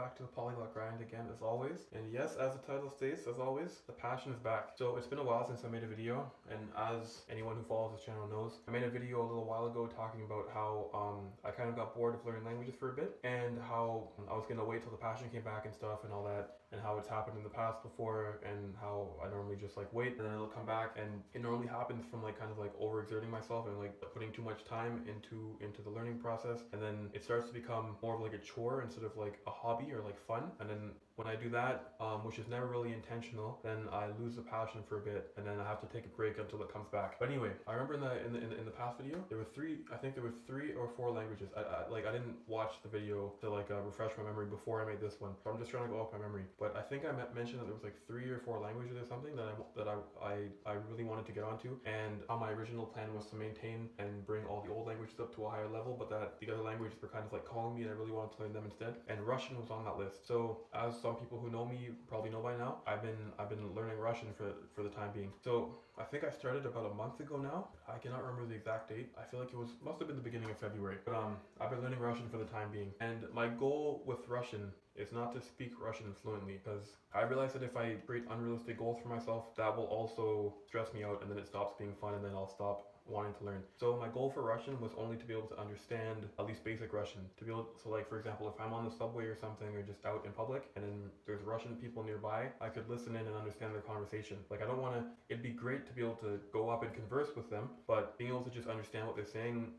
back to the Polyglot Grind again as always. And yes, as the title states, as always, the passion is back. So it's been a while since I made a video, and as anyone who follows this channel knows, I made a video a little while ago talking about how I kind of got bored of learning languages for a bit, and how I was gonna wait till the passion came back and stuff and all that, and how it's happened in the past before, and how I normally just like wait and then it'll come back. And it normally happens from like kind of like overexerting myself and like putting too much time into the learning process, and then it starts to become more of like a chore instead of like a hobby or like fun. And then when I do that, which is never really intentional, then I lose the passion for a bit, and then I have to take a break until it comes back. But anyway, I remember in the past video, there were I think there were 3 or 4 languages. I didn't watch the video to like refresh my memory before I made this one, so I'm just trying to go off my memory. But I think I mentioned that there was like 3 or 4 languages or something that I really wanted to get onto, and my original plan was to maintain and bring all the old languages up to a higher level, but that the other languages were kind of like calling me, and I really wanted to learn them instead. And Russian was on that list. So as some people who know me probably know by now, I've been learning Russian for the time being. So I think I started about a month ago now. I cannot remember the exact date. I feel like must have been the beginning of February. But I've been learning Russian for the time being. And my goal with Russian is not to speak Russian fluently, because I realize that if I create unrealistic goals for myself, that will also stress me out, and then it stops being fun, and then I'll stop wanting to learn. So my goal for Russian was only to be able to understand at least basic Russian. To be able, so like for example, if I'm on the subway or something, or just out in public, and then there's Russian people nearby, I could listen in and understand their conversation. Like I don't want to, it'd be great to be able to go up and converse with them, but being able to just understand what they're saying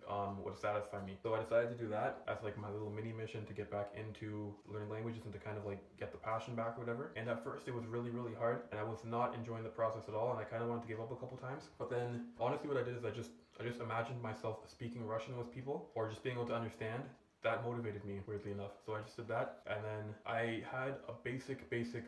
would satisfy me. So I decided to do that as like my little mini mission to get back into learning languages and to kind of like get the passion back or whatever. And at first it was really, really hard, and I was not enjoying the process at all, and I kind of wanted to give up a couple times. But then honestly what I did is I just imagined myself speaking Russian with people, or just being able to understand. That motivated me, weirdly enough. So I just did that, and then I had a basic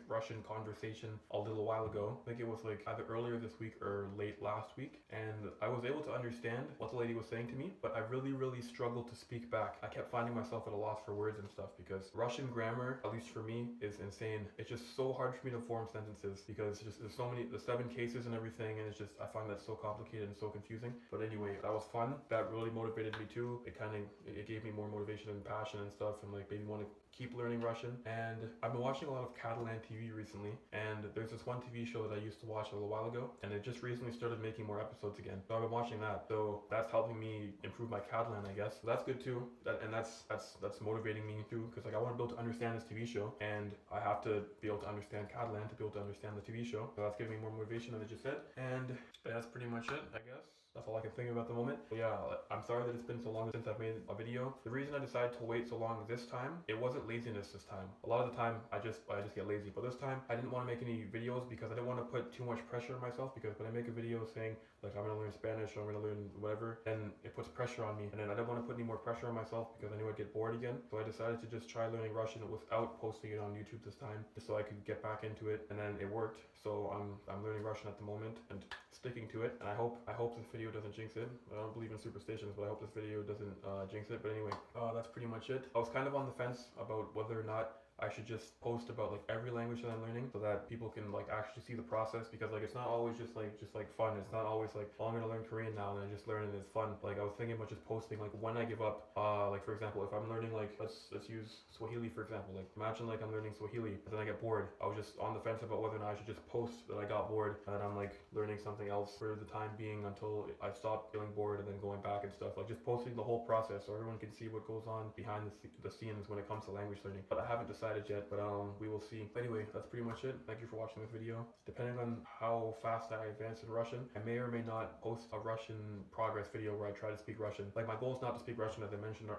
Russian conversation a little while ago. I think it was like either earlier this week or late last week, and I was able to understand what the lady was saying to me, but I really struggled to speak back. I kept finding myself at a loss for words and stuff, because Russian grammar, at least for me, is insane. It's just so hard for me to form sentences, because there's so many, the 7 cases and everything, and it's just, I find that so complicated and so confusing. But anyway, that was fun. That really motivated me too. It gave me more motivation and passion and stuff, and like made me want to keep learning Russian. And I've been watching a lot of Catalan TV recently, and there's this one TV show that I used to watch a little while ago, and it just recently started making more episodes again. So I've been watching that. So that's helping me improve my Catalan, I guess. So that's good too. That's motivating me too, because like I want to be able to understand this TV show, and I have to be able to understand Catalan to be able to understand the TV show. So that's giving me more motivation, as I just said. And that's pretty much it, I guess. That's all I can think of at the moment. But yeah, I'm sorry that it's been so long since I've made a video. The reason I decided to wait so long this time, it wasn't laziness this time. A lot of the time, I just get lazy. But this time, I didn't want to make any videos because I didn't want to put too much pressure on myself, because when I make a video saying, like, I'm going to learn Spanish or I'm going to learn whatever, then it puts pressure on me. And then I didn't want to put any more pressure on myself because I knew I'd get bored again. So I decided to just try learning Russian without posting it on YouTube this time, just so I could get back into it. And then it worked. So I'm learning Russian at the moment and sticking to it. And I hope this video doesn't jinx it. I don't believe in superstitions, but I hope this video doesn't jinx it. But anyway, that's pretty much it. I was kind of on the fence about whether or not I should just post about like every language that I'm learning, so that people can like actually see the process, because like it's not always just like fun. It's not always like, oh, I'm gonna learn Korean now and I just learn it and it's fun. Like I was thinking about just posting like when I give up. Like for example, if I'm learning like let's use Swahili for example. Like imagine like I'm learning Swahili and then I get bored. I was just on the fence about whether or not I should just post that I got bored and that I'm like learning something else for the time being until I stop feeling bored, and then going back and stuff. Like just posting the whole process so everyone can see what goes on behind the scenes when it comes to language learning. But I haven't decided yet, but we will see. But anyway, that's pretty much it. Thank you for watching this video. Depending on how fast I advance in Russian, I may or may not post a Russian progress video where I try to speak Russian. Like my goal is not to speak Russian, as I mentioned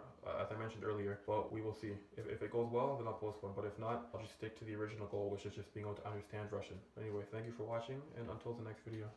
earlier, but we will see. If it goes well, then I'll post one, but if not, I'll just stick to the original goal, which is just being able to understand Russian. Anyway, thank you for watching, and until the next video.